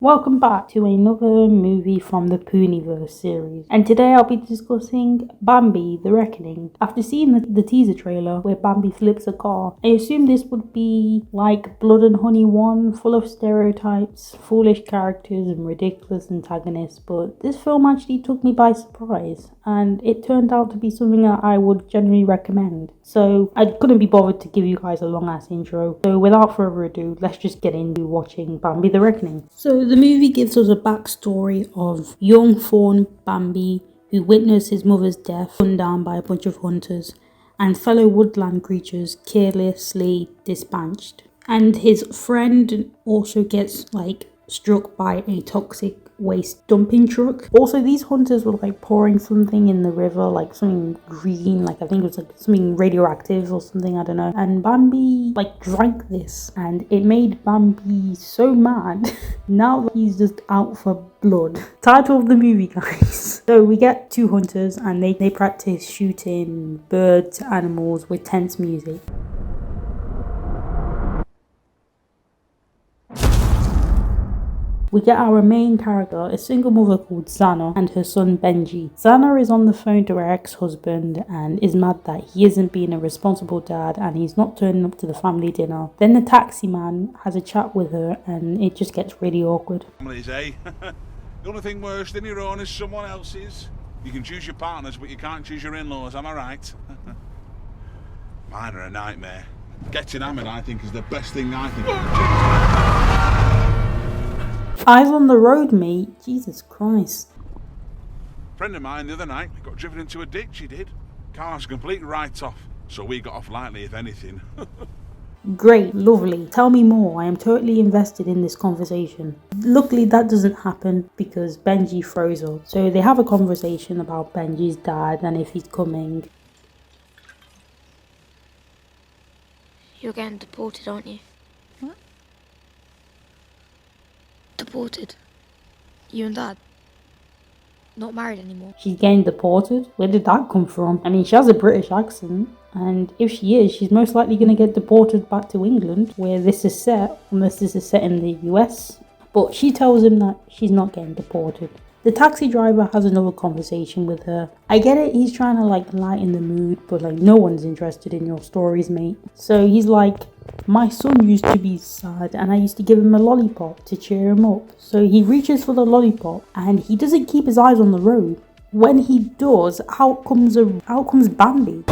Welcome back to another movie from the Pooniverse series, and today I'll be discussing Bambi The Reckoning. After seeing the teaser trailer where Bambi flips a car, I assumed this would be like Blood and Honey 1, full of stereotypes, foolish characters and ridiculous antagonists, but this film actually took me by surprise, and it turned out to be something that I would generally recommend. So I couldn't be bothered to give you guys a long ass intro, so without further ado, let's just get into watching Bambi The Reckoning. So the movie gives us a backstory of young fawn Bambi, who witnessed his mother's death gunned down by a bunch of hunters, and fellow woodland creatures carelessly dispatched. And his friend also gets struck by a toxic waste dumping truck. Also, these hunters were pouring something in the river, something green, I think it was something radioactive or something, I don't know. And Bambi drank this, and it made Bambi so mad. Now he's just out for blood. Title of the movie, guys. So we get two hunters, and they practice shooting birds, animals with tense music. We get our main character, a single mother called Zana, and her son Benji. Zana is on the phone to her ex-husband and is mad that he isn't being a responsible dad and he's not turning up to the family dinner. Then the taxi man has a chat with her and it just gets really awkward. Families, eh? The only thing worse than your own is someone else's. You can choose your partners, but you can't choose your in-laws, am I right? Mine are a nightmare. Getting hammered, I think, is the best thing I think. Eyes on the road, mate. Jesus Christ. Friend of mine the other night got driven into a ditch, he did. Car's complete write-off, so we got off lightly, if anything. Great, lovely. Tell me more. I am totally invested in this conversation. Luckily, that doesn't happen because Benji froze up. So they have a conversation about Benji's dad and if he's coming. You're getting deported, aren't you? What? Deported. You and Dad. Not married anymore. She's getting deported? Where did that come from? I mean, she has a British accent. And if she is, she's most likely going to get deported back to England, where this is set, unless this is set in the US. But she tells him that she's not getting deported. The taxi driver has another conversation with her. I get it, he's trying to lighten the mood, but no one's interested in your stories, mate. So he's like, my son used to be sad and I used to give him a lollipop to cheer him up. So he reaches for the lollipop and he doesn't keep his eyes on the road. When he does, out comes Bambi.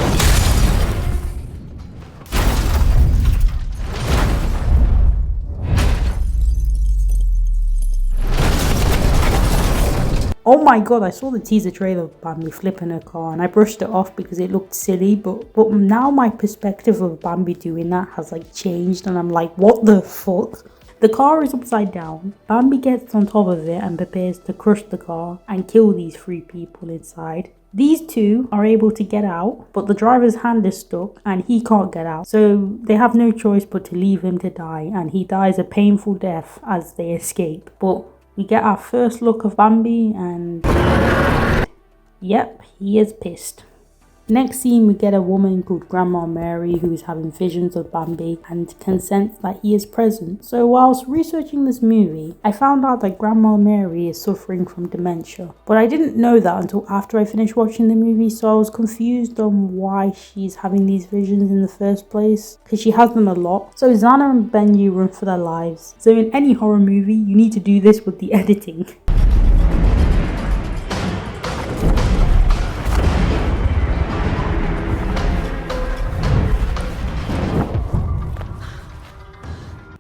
Oh my god, I saw the teaser trailer of Bambi flipping her car and I brushed it off because it looked silly, but now my perspective of Bambi doing that has changed and I'm like, what the fuck? The car is upside down. Bambi gets on top of it and prepares to crush the car and kill these three people inside. These two are able to get out, but the driver's hand is stuck and he can't get out. So they have no choice but to leave him to die, and he dies a painful death as they escape. But we get our first look of Bambi and yep, he is pissed. Next scene, we get a woman called Grandma Mary who is having visions of Bambi and can sense that he is present. So whilst researching this movie, I found out that Grandma Mary is suffering from dementia. But I didn't know that until after I finished watching the movie, so I was confused on why she's having these visions in the first place, because she has them a lot. So Zana and Benji run for their lives. So in any horror movie, you need to do this with the editing.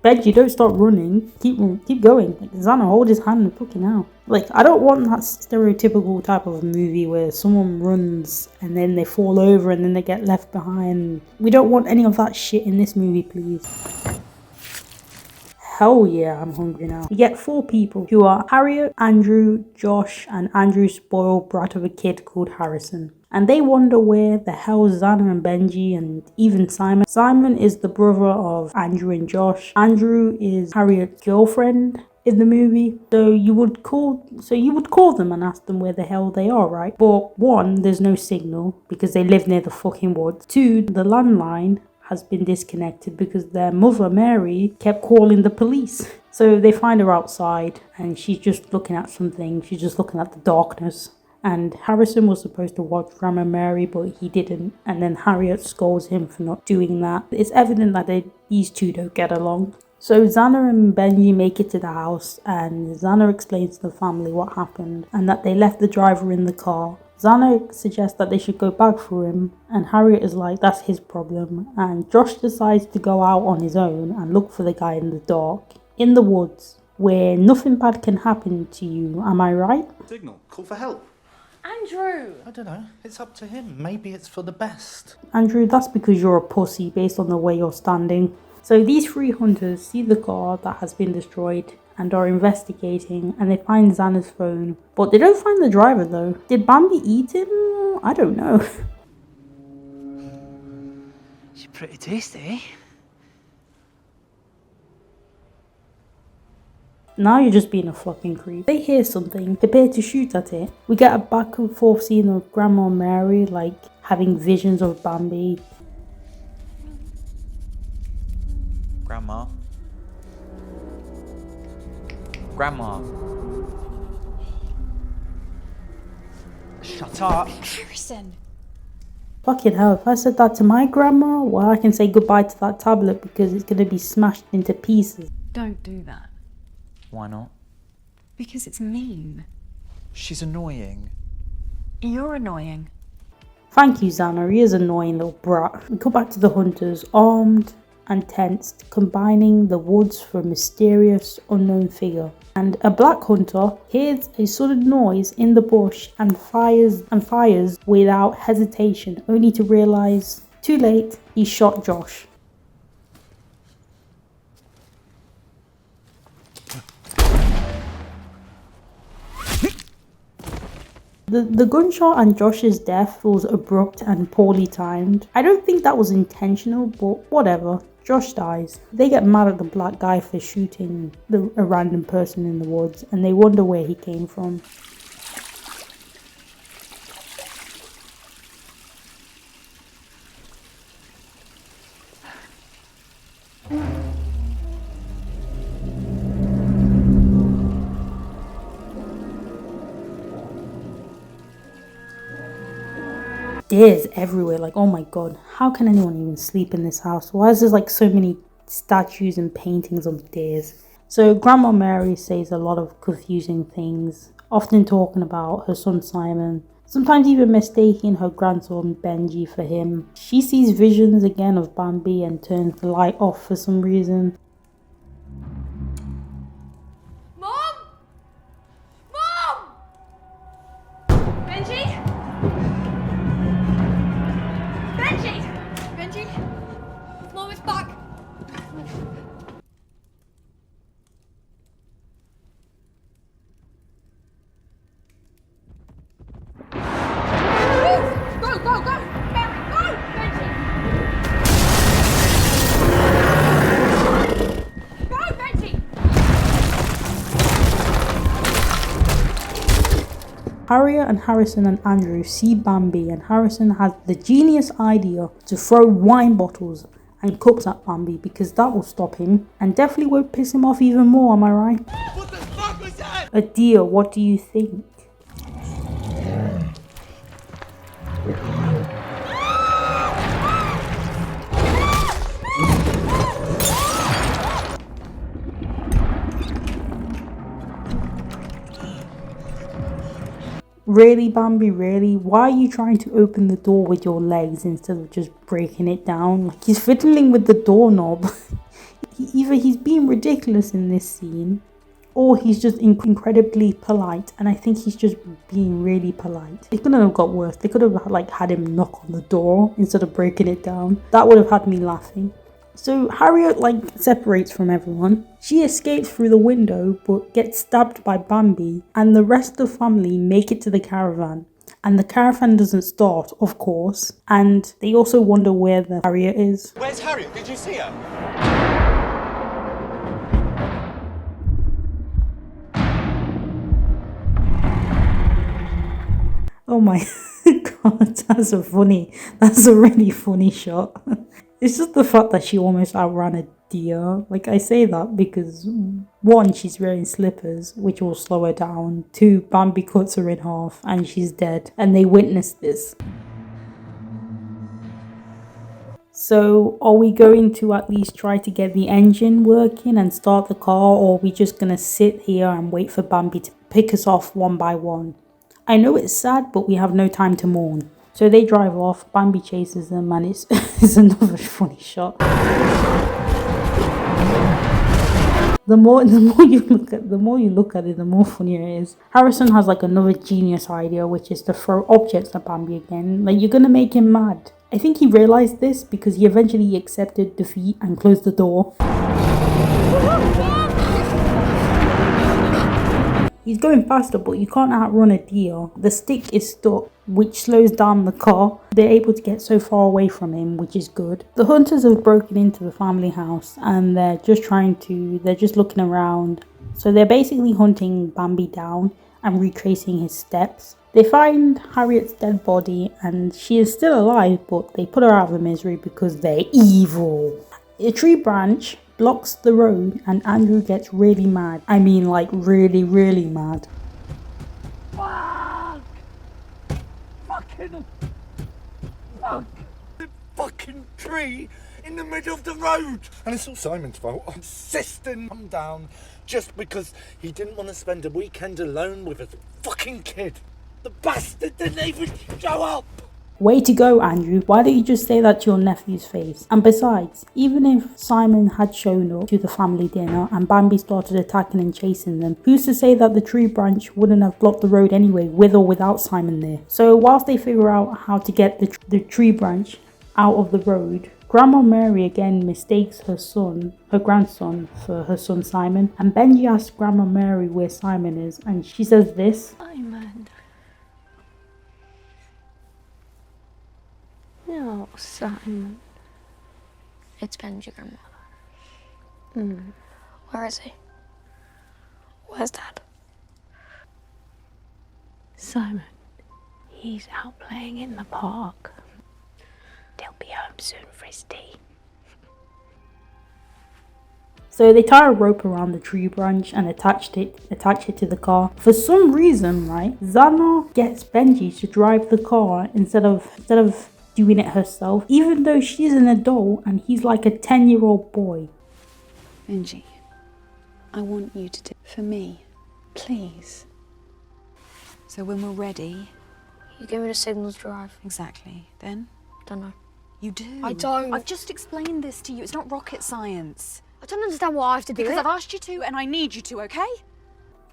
Benji, don't stop running. Keep going. Zana, hold his hand and fucking hell. I don't want that stereotypical type of movie where someone runs and then they fall over and then they get left behind. We don't want any of that shit in this movie, please. Hell yeah, I'm hungry now. We get four people who are Harriet, Andrew, Josh, and Andrew's spoiled brat of a kid called Harrison. And they wonder where the hell Zana and Benji and even Simon. Simon is the brother of Andrew and Josh. Andrew is Harriet's girlfriend in the movie. So you would call them and ask them where the hell they are, right? But one, there's no signal because they live near the fucking woods. Two, the landline has been disconnected because their mother, Mary, kept calling the police. So they find her outside and she's just looking at something. She's just looking at the darkness. And Harrison was supposed to watch Grandma Mary, but he didn't. And then Harriet scolds him for not doing that. It's evident that these two don't get along. So Xana and Benji make it to the house, and Xana explains to the family what happened and that they left the driver in the car. Xana suggests that they should go back for him, and Harriet is like, that's his problem. And Josh decides to go out on his own and look for the guy in the dark, in the woods, where nothing bad can happen to you. Am I right? Signal, call for help. Andrew! I don't know, it's up to him. Maybe it's for the best. Andrew, that's because you're a pussy based on the way you're standing. So these three hunters see the car that has been destroyed and are investigating, and they find Xana's phone. But they don't find the driver though. Did Bambi eat him? I don't know. She's pretty tasty. Now you're just being a fucking creep. They hear something, prepare to shoot at it. We get a back and forth scene of Grandma Mary like having visions of Bambi. Grandma. Grandma. Shut up. Harrison! Fucking hell, if I said that to my grandma, well, I can say goodbye to that tablet because it's going to be smashed into pieces. Don't do that. Why not? Because it's mean. She's annoying. You're annoying. Thank you, Xana. He is an annoying little brat. We go back to the hunters, armed and tensed, combining the woods for a mysterious unknown figure. And a black hunter hears a sudden noise in the bush and fires without hesitation, only to realise, too late, he shot Josh. The gunshot and Josh's death was abrupt and poorly timed. I don't think that was intentional, but whatever. Josh dies. They get mad at the black guy for shooting a random person in the woods, and they wonder where he came from. Deers everywhere, like, oh my god, how can anyone even sleep in this house? Why is there like so many statues and paintings of deers? So Grandma Mary says a lot of confusing things, often talking about her son Simon, sometimes even mistaking her grandson Benji for him. She sees visions again of Bambi and turns the light off for some reason. Mom! Mom! Benji? Benji! Benji? Mom is back! Go, go, go! Mary, go! Benji! Go, Benji! Harriet and Harrison and Andrew see Bambi, and Harrison has the genius idea to throw wine bottles and cups at Bambi because that will stop him and definitely won't piss him off even more, am I right? What the fuck was that? Adia, what do you think? Really, Bambi, really? Why are you trying to open the door with your legs instead of just breaking it down? Like, he's fiddling with the doorknob. Either he's being ridiculous in this scene, or he's just incredibly polite, and I think he's just being really polite. It couldn't have got worse. They could have like had him knock on the door instead of breaking it down. That would have had me laughing. So Harriet like separates from everyone. She escapes through the window but gets stabbed by Bambi, and the rest of the family make it to the caravan. And the caravan doesn't start, of course, and they also wonder where the Harriet is. Where's Harriet? Did you see her? Oh my god, that's a really funny shot. It's just the fact that she almost outran a deer. Like, I say that because one, she's wearing slippers, which will slow her down. Two, Bambi cuts her in half and she's dead. And they witnessed this. So are we going to at least try to get the engine working and start the car, or are we just going to sit here and wait for Bambi to pick us off one by one? I know it's sad, but we have no time to mourn. So they drive off, Bambi chases them, and it's, it's another funny shot. The more you look at it, the more funnier it is. Harrison has like another genius idea, which is to throw objects at Bambi again. Like, you're gonna make him mad. I think he realized this because he eventually accepted defeat and closed the door. He's going faster, but you can't outrun a deer. The stick is stuck, which slows down the car. They're able to get so far away from him, which is good. The hunters have broken into the family house and they're just looking around. So they're basically hunting Bambi down and retracing his steps. They find Harriet's dead body and she is still alive, but they put her out of her misery because they're evil. A tree branch blocks the road and Andrew gets really mad. I mean, like, really, really mad. Fuck! The fucking tree in the middle of the road! And it's all Simon's fault. I'm insisting I'm down just because he didn't want to spend a weekend alone with a fucking kid. The bastard didn't even show up! Way to go, Andrew. Why don't you just say that to your nephew's face? And besides, even if Simon had shown up to the family dinner and Bambi started attacking and chasing them, who's to say that the tree branch wouldn't have blocked the road anyway, with or without Simon there? So whilst they figure out how to get the tree branch out of the road, Grandma Mary again mistakes her grandson for her son Simon, and Benji asks Grandma Mary where Simon is, and she says this. Simon. No, Simon. It's Benji, Grandma. Where is he? Where's Dad? Simon, he's out playing in the park. They'll be home soon for his tea. So they tie a rope around the tree branch and attach it to the car. For some reason, right, Zana gets Benji to drive the car instead of doing it herself, even though she's an adult and he's like a 10-year-old boy. Benji, I want you to do it for me, please. So when we're ready... You give me the signal to drive. Exactly. Then? Don't know. You do. I don't. I've just explained this to you. It's not rocket science. I don't understand why I have to do Because it. I've asked you to and I need you to, okay?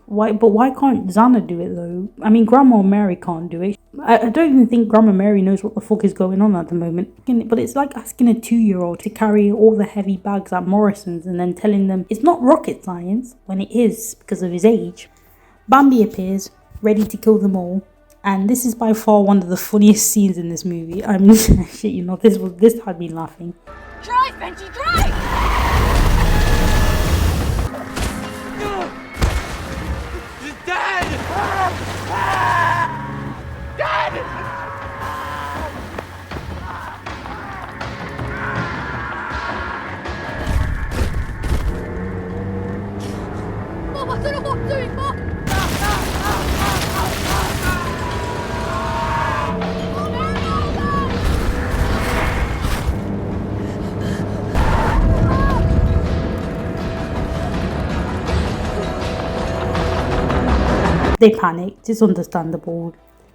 Why can't Zana do it though? I mean, Grandma Mary can't do it. I don't even think Grandma Mary knows what the fuck is going on at the moment. But it's like asking a 2-year-old to carry all the heavy bags at Morrison's and then telling them it's not rocket science when it is because of his age. Bambi appears, ready to kill them all. And this is by far one of the funniest scenes in this movie. I mean, shit, you know, this had me laughing. Drive, Benji, drive! Dad! Dad! Mom, I don't know what I'm doing, Mom! They panicked, it's understandable.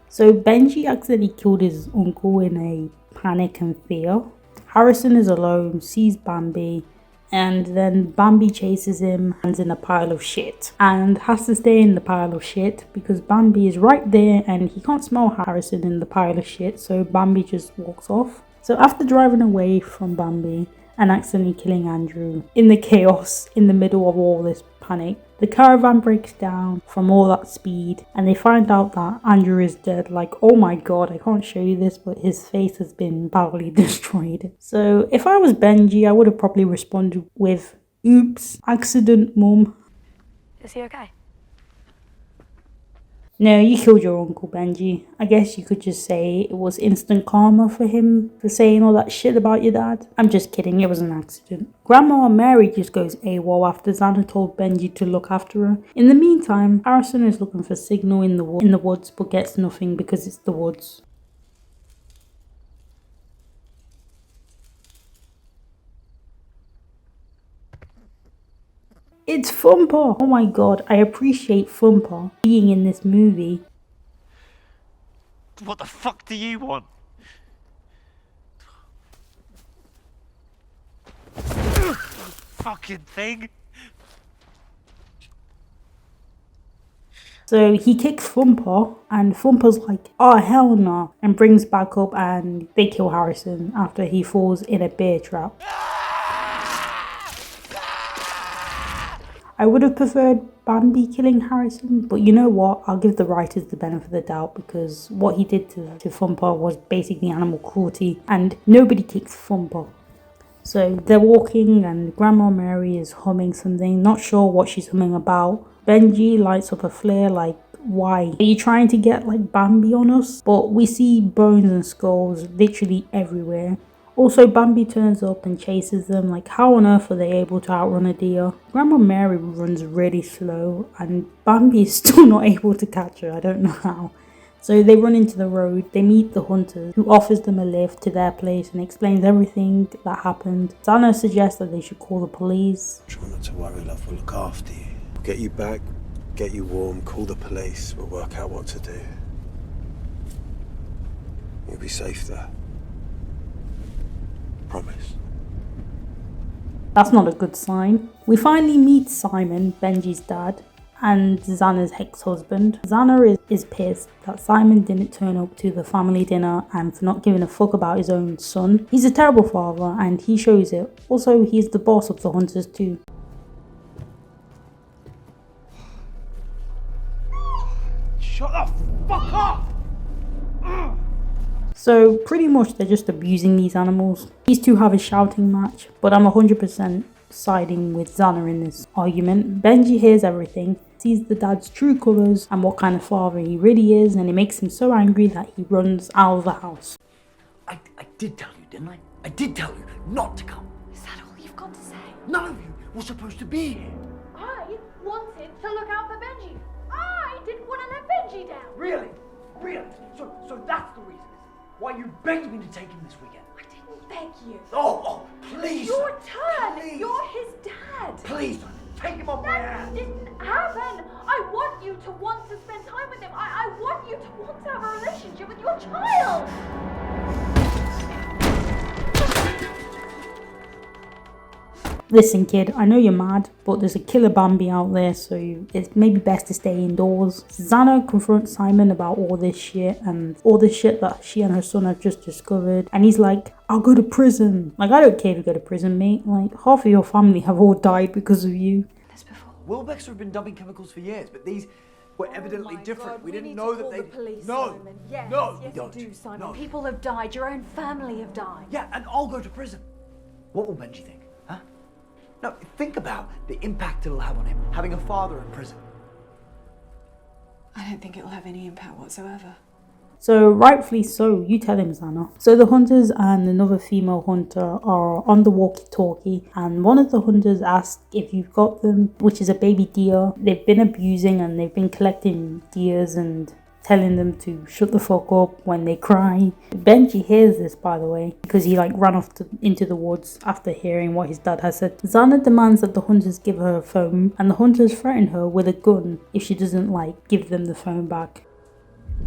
So Benji accidentally killed his uncle in a panic and fear. Harrison is alone, sees Bambi, and then Bambi chases him and in a pile of shit. And has to stay in the pile of shit because Bambi is right there and he can't smell Harrison in the pile of shit, so Bambi just walks off. So after driving away from Bambi and accidentally killing Andrew in the chaos in the middle of all this panic, the caravan breaks down from all that speed and they find out that Andrew is dead. Like, oh my god, I can't show you this, but his face has been badly destroyed. So if I was Benji, I would have probably responded with, oops, accident, mum. Is he okay? No, you killed your uncle, Benji. I guess you could just say it was instant karma for him for saying all that shit about your dad. I'm just kidding, it was an accident. Grandma Mary just goes AWOL after Xana told Benji to look after her. In the meantime, Harrison is looking for signal in the woods but gets nothing because it's the woods. It's Thumper! Oh my god, I appreciate Thumper being in this movie. What the fuck do you want? Fucking thing! So he kicks Thumper and Thumper's like, oh hell no, and brings back up and they kill Harrison after he falls in a bear trap. I would have preferred Bambi killing Harrison, but you know what? I'll give the writers the benefit of the doubt because what he did to Thumper was basically animal cruelty and nobody kicks Thumper. So they're walking and Grandma Mary is humming something, not sure what she's humming about. Benji lights up a flare like, why? Are you trying to get like Bambi on us? But we see bones and skulls literally everywhere. Also, Bambi turns up and chases them, like how on earth are they able to outrun a deer? Grandma Mary runs really slow and Bambi is still not able to catch her, I don't know how. So they run into the road, they meet the hunter who offers them a lift to their place and explains everything that happened. Xana suggests that they should call the police. Try not to worry, love, we'll look after you. We'll get you back, get you warm, call the police, we'll work out what to do. You'll be safe there. Promise. That's not a good sign. We finally meet Simon, Benji's dad, and Xana's ex-husband. Xana is pissed that Simon didn't turn up to the family dinner and for not giving a fuck about his own son. He's a terrible father and he shows it. Also, he's the boss of the hunters too. Shut the fuck up! So pretty much they're just abusing these animals. These two have a shouting match, but I'm 100% siding with Xana in this argument. Benji hears everything, sees the dad's true colours and what kind of father he really is, and it makes him so angry that he runs out of the house. I did tell you, didn't I? I did tell you not to come. Is that all you've got to say? None of you were supposed to be here. I wanted to look out for Benji. I didn't want to let Benji down. Really? Really? So that's the reason, is it? Why you begged me to take him this weekend? I didn't beg you. Oh, please. Your son. turn. Please. You're his dad. Please, son. Take him off my That hands. didn't happen. I want you to want to spend time with him. I want you to want to have a relationship with your child. Listen kid, I know you're mad, but there's a killer Bambi out there, so it's maybe best to stay indoors. Xana confronts Simon about all this shit and all the shit that she and her son have just discovered, and he's like, I'll go to prison. Like, I don't care to go to prison, mate. Like, half of your family have all died because of you. Wilbex have been dumping chemicals for years, but these were evidently different. God, we didn't need know to that call they. the police, no, Simon. Yes, no, yes, don't. you do, Simon. No. People have died. Your own family have died. Yeah, and I'll go to prison. What will Benji think, huh? No, think about the impact it'll have on him, having a father in prison. I don't think it'll have any impact whatsoever. So rightfully so, you tell him, Xana. So the hunters and another female hunter are on the walkie-talkie, and one of the hunters asks if you've got them, which is a baby deer. They've been abusing and they've been collecting deers and telling them to shut the fuck up when they cry. Benji hears this, by the way, because he ran off into the woods after hearing what his dad has said. Xana demands that the hunters give her a phone, and the hunters threaten her with a gun if she doesn't give them the phone back.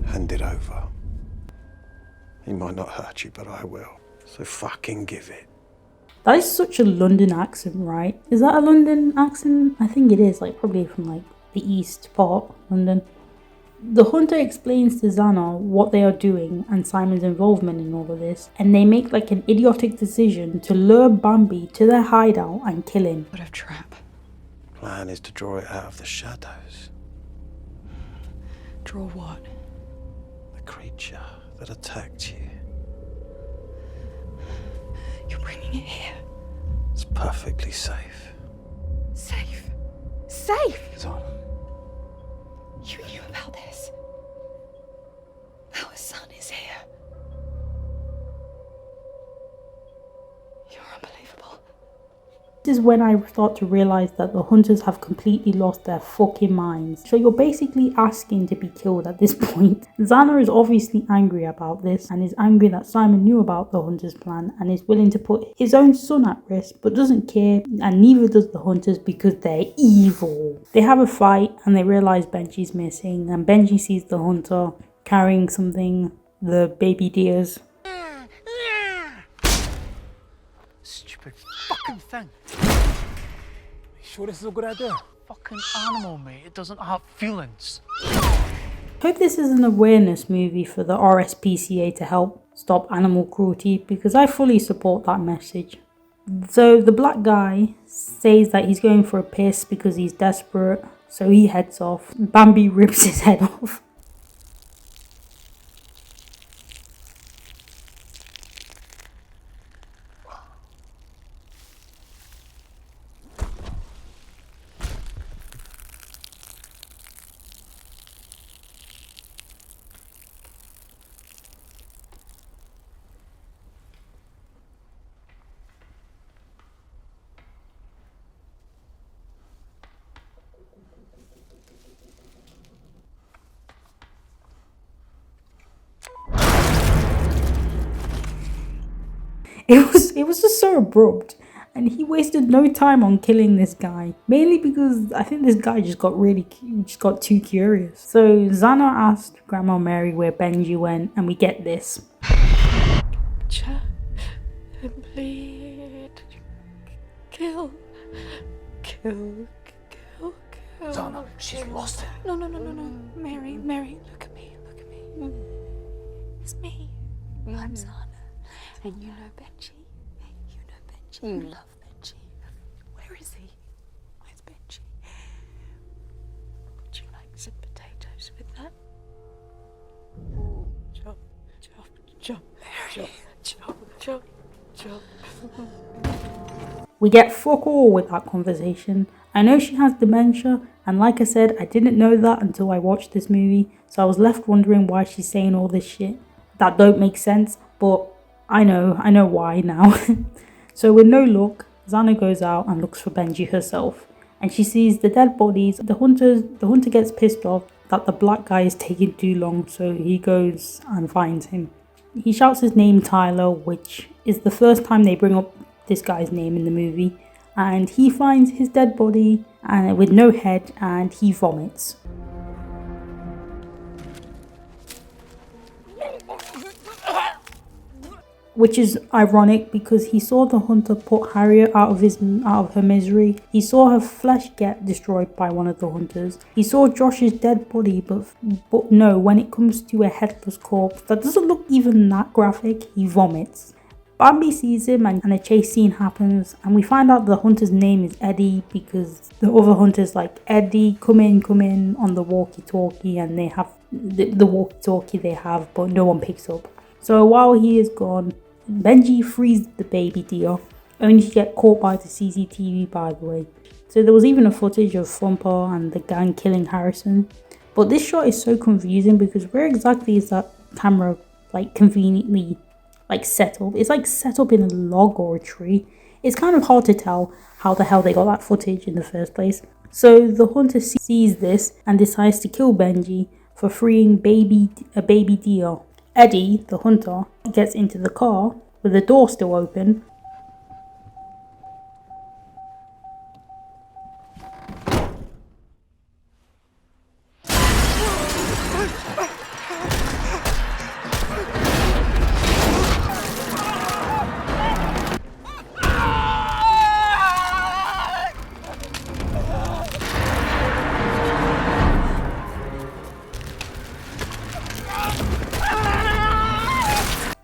Hand it over. He might not hurt you, but I will. So fucking give it. That is such a London accent, right? Is that a London accent? I think it is, probably from the east part of London. The hunter explains to Xana what they are doing and Simon's involvement in all of this, and they make an idiotic decision to lure Bambi to their hideout and kill him. What a trap. Plan is to draw it out of the shadows. Draw what? The creature that attacked you. You're bringing it here. It's perfectly safe. Safe. Safe? Xana. You knew about this. This is when I start to realize that the hunters have completely lost their fucking minds. So you're basically asking to be killed at this point. Xana is obviously angry about this and is angry that Simon knew about the hunters' plan and is willing to put his own son at risk, but doesn't care, and neither does the hunters because they're evil. They have a fight and they realize Benji's missing, and Benji sees the hunter carrying something, the baby deers. Stupid fucking thing. You sure this is a good idea? Fucking animal, mate. It doesn't have feelings. Hope this is an awareness movie for the RSPCA to help stop animal cruelty, because I fully support that message. So the black guy says that he's going for a piss because he's desperate, so he heads off. Bambi rips his head off. It was just so abrupt, and he wasted no time on killing this guy, mainly because I think this guy just got too curious. So Xana asked Grandma Mary where Benji went, and we get this. Bleed. Kill. Xana, she's lost it. No. Mary, look at me. It's me. I'm Xana. And you know Benji. You love Benji. Where is he? Where's Benji? Would you like some potatoes with that? Chop. We get fuck all with that conversation. I know she has dementia, and like I said, I didn't know that until I watched this movie, so I was left wondering why she's saying all this shit that don't make sense, but I know why now. So with no luck, Xana goes out and looks for Benji herself, and she sees the dead bodies. The hunter gets pissed off that the black guy is taking too long, so he goes and finds him. He shouts his name Tyler, which is the first time they bring up this guy's name in the movie, and he finds his dead body and with no head, and he vomits. Which is ironic because he saw the hunter put Harriet out of her misery. He saw her flesh get destroyed by one of the hunters. He saw Josh's dead body, but no, when it comes to a headless corpse that doesn't look even that graphic, he vomits. Bambi sees him and a chase scene happens, and we find out the hunter's name is Eddie because the other hunters like, Eddie, come in on the walkie-talkie, and they have the walkie-talkie they have, but no one picks up. So while he is gone, Benji frees the baby deer, only to get caught by the CCTV, by the way. So there was even a footage of Thumper and the gang killing Harrison. But this shot is so confusing because where exactly is that camera like conveniently like set up? It's like set up in a log or a tree. It's kind of hard to tell how the hell they got that footage in the first place. So the hunter sees this and decides to kill Benji for freeing a baby deer. Eddie, the hunter, gets into the car with the door still open.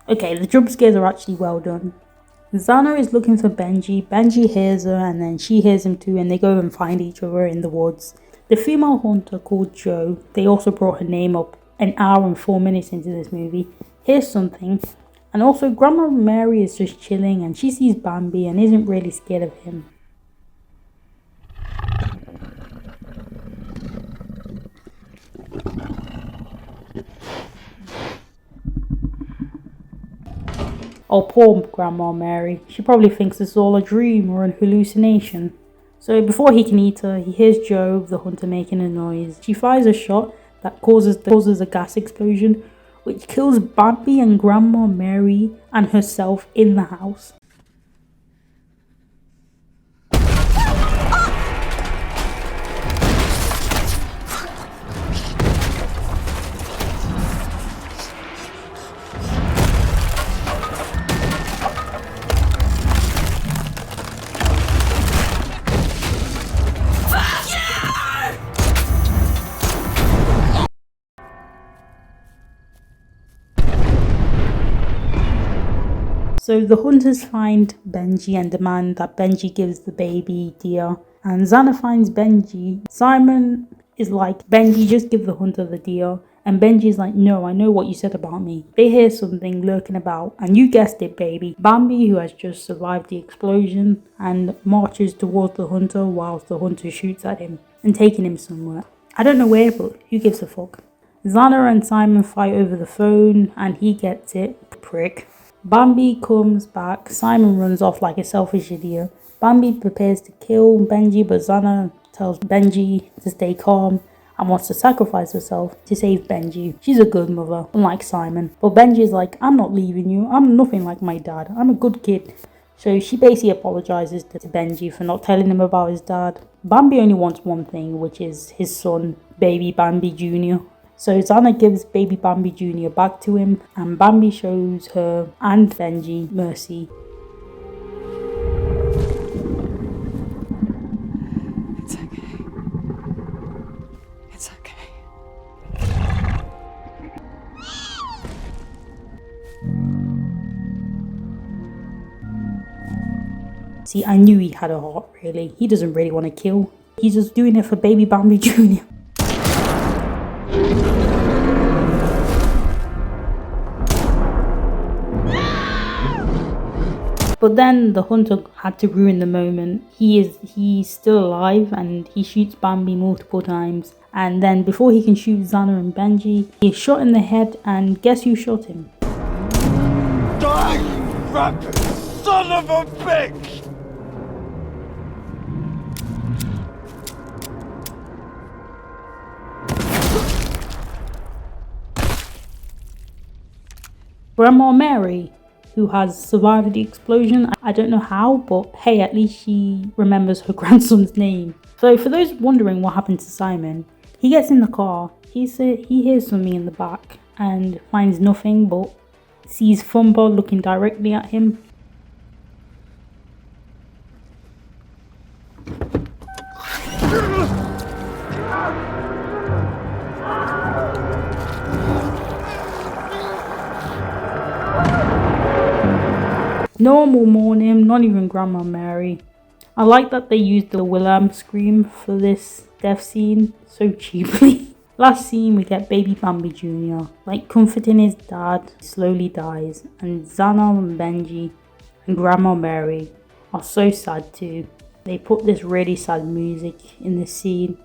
Okay, the jump scares are actually well done. Xana is looking for Benji. Benji hears her and then she hears him too, and they go and find each other in the woods. The female hunter called Jo, they also brought her name up an hour and 4 minutes into this movie, hears something, and also Grandma Mary is just chilling and she sees Bambi and isn't really scared of him. Oh, poor Grandma Mary. She probably thinks it's all a dream or an hallucination. So before he can eat her, he hears Joe, the hunter, making a noise. She fires a shot that causes a gas explosion, which kills Bambi and Grandma Mary and herself in the house. So the hunters find Benji and demand that Benji gives the baby deer. And Xana finds Benji. Simon is like, Benji, just give the hunter the deer. And Benji's like, no, I know what you said about me. They hear something lurking about, and you guessed it, baby. Bambi, who has just survived the explosion, and marches towards the hunter whilst the hunter shoots at him and taking him somewhere. I don't know where, but who gives a fuck? Xana and Simon fight over the phone, and he gets it. Prick. Bambi comes back. Simon runs off like a selfish idiot. Bambi prepares to kill Benji, but Xana tells Benji to stay calm and wants to sacrifice herself to save Benji. She's a good mother, unlike Simon. But Benji's like, I'm not leaving you. I'm nothing like my dad. I'm a good kid. So she basically apologizes to Benji for not telling him about his dad. Bambi only wants one thing, which is his son, baby Bambi Jr. So Xana gives baby Bambi Jr. back to him, and Bambi shows her and Benji mercy. It's okay. It's okay. See, I knew he had a heart, really. He doesn't really want to kill. He's just doing it for baby Bambi Jr. But then the hunter had to ruin the moment. He's still alive and he shoots Bambi multiple times. And then before he can shoot Xana and Benji, he's shot in the head, and guess who shot him? Die, you rampant son of a bitch! Grandma Mary, who has survived the explosion. I don't know how, but hey, at least she remembers her grandson's name. So for those wondering what happened to Simon, he gets in the car, he hears something in the back and finds nothing, but sees Fumba looking directly at him. No one will mourn him, not even Grandma Mary. I like that they used the Wilhelm scream for this death scene so cheaply. Last scene, we get baby Bambi Jr. like comforting his dad, slowly dies, and Xana and Benji and Grandma Mary are so sad too. They put this really sad music in this scene.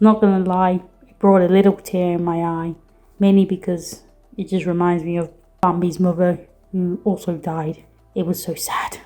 Not gonna lie, it brought a little tear in my eye, mainly because it just reminds me of Bambi's mother, who also died. It was so sad.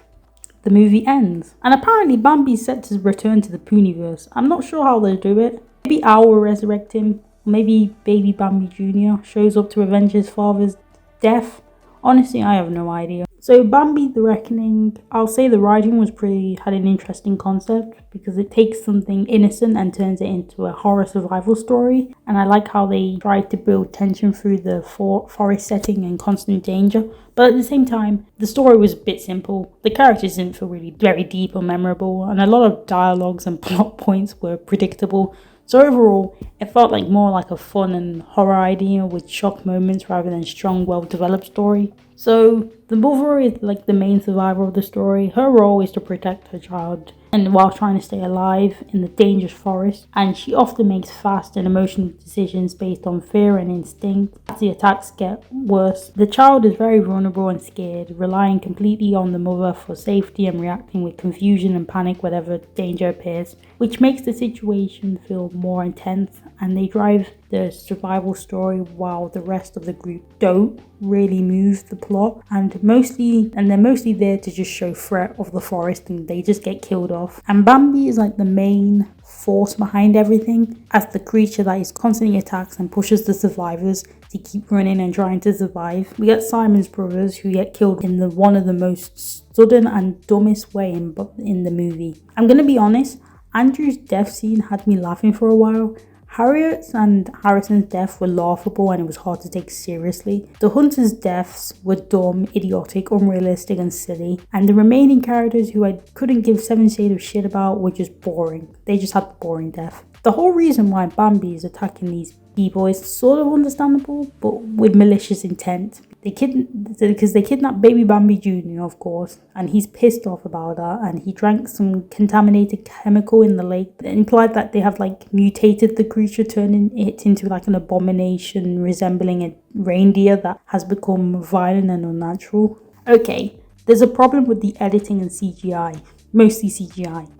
The movie ends, and apparently Bambi's set to return to the Pooniverse. I'm not sure how they'll do it. Maybe Owl will resurrect him, or maybe baby Bambi Jr. shows up to avenge his father's death. Honestly, I have no idea. So Bambi The Reckoning, I'll say the writing had an interesting concept because it takes something innocent and turns it into a horror survival story. And I like how they tried to build tension through the forest setting and constant danger. But at the same time, the story was a bit simple. The characters didn't feel really very deep or memorable, and a lot of dialogues and plot points were predictable. So overall, it felt more like a fun and horror idea with shock moments rather than strong, well-developed story. So the mother is the main survivor of the story. Her role is to protect her child, and while trying to stay alive in the dangerous forest, and she often makes fast and emotional decisions based on fear and instinct. As the attacks get worse, the child is very vulnerable and scared, relying completely on the mother for safety and reacting with confusion and panic whenever danger appears, which makes the situation feel more intense, and they drive the survival story while the rest of the group don't really move the plot, and they're mostly there to just show threat of the forest, and they just get killed off. And Bambi is like the main force behind everything, as the creature that is constantly attacks and pushes the survivors to keep running and trying to survive. We get Simon's brothers, who get killed in one of the most sudden and dumbest way in the movie. I'm gonna be honest, Andrew's death scene had me laughing for a while. Harriet's and Harrison's death were laughable and it was hard to take seriously. The hunters' deaths were dumb, idiotic, unrealistic and silly. And the remaining characters who I couldn't give 7 shades of shit about were just boring. They just had boring death. The whole reason why Bambi is attacking these people is sort of understandable, but with malicious intent. Because they kidnapped baby Bambi Jr., of course, and he's pissed off about that, and he drank some contaminated chemical in the lake that implied that they have like mutated the creature, turning it into like an abomination resembling a reindeer that has become violent and unnatural. Okay, there's a problem with the editing and CGI, mostly CGI.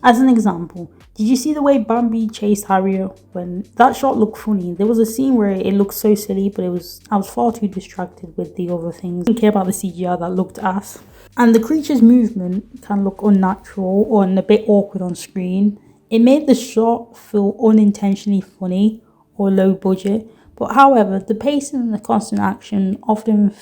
As an example, did you see the way Bambi chased Harriet? When that shot looked funny, there was a scene where it looked so silly, but I was far too distracted with the other things. I didn't care about the CGI that looked ass. And the creature's movement can look unnatural or a bit awkward on screen. It made the shot feel unintentionally funny or low budget, but however, the pacing and the constant action often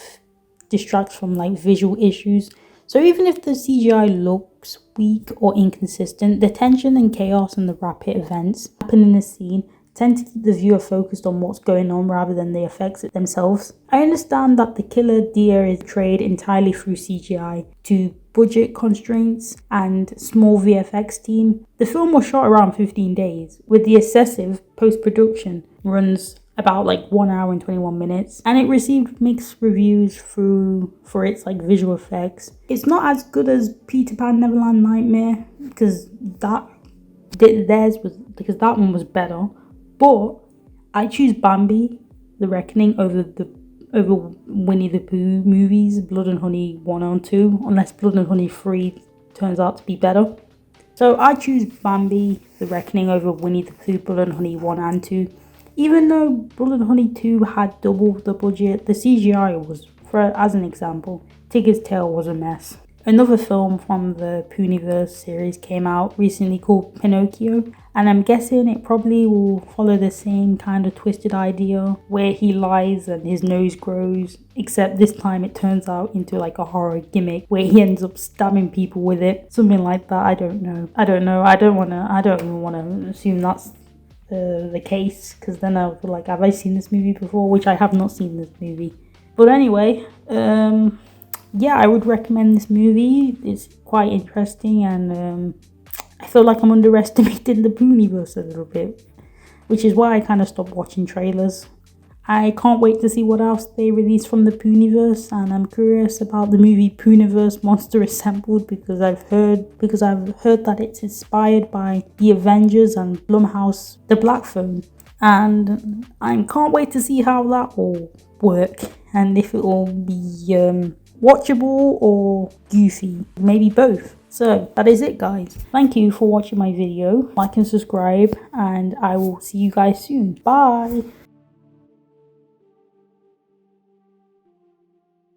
distracts from like visual issues. So even if the CGI looks weak or inconsistent, the tension and chaos and the rapid events happening in the scene tend to keep the viewer focused on what's going on rather than the effects themselves. I understand that the killer deer is portrayed entirely through CGI to budget constraints and small VFX team. The film was shot around 15 days, with the excessive post-production runs about like 1 hour and 21 minutes, and it received mixed reviews for its like visual effects. It's not as good as Peter Pan Neverland Nightmare because that one was better, but I choose Bambi The Reckoning over Winnie the Pooh movies, Blood and Honey 1 and 2, unless Blood and Honey 3 turns out to be better. So I choose Bambi The Reckoning over Winnie the Pooh, Blood and Honey 1 and 2. Even though Blood and Honey 2 had double the budget, the CGI was, as an example, Tigger's Tail was a mess. Another film from the Pooniverse series came out recently called Pinocchio, and I'm guessing it probably will follow the same kind of twisted idea where he lies and his nose grows, except this time it turns out into like a horror gimmick where he ends up stabbing people with it. Something like that, I don't know. I don't even want to assume that's the case, because then I'll feel like, have I seen this movie before? Which I have not seen this movie. But anyway, yeah, I would recommend this movie. It's quite interesting, and I feel like I'm underestimating the Pooniverse a little bit, which is why I kind of stopped watching trailers. I can't wait to see what else they release from the Pooniverse, and I'm curious about the movie Pooniverse Monster Assembled because I've heard that it's inspired by the Avengers and Blumhouse The Black Phone, and I can't wait to see how that will work and if it will be watchable or goofy, maybe both. So that is it, guys. Thank you for watching my video. Like and subscribe, and I will see you guys soon. Bye.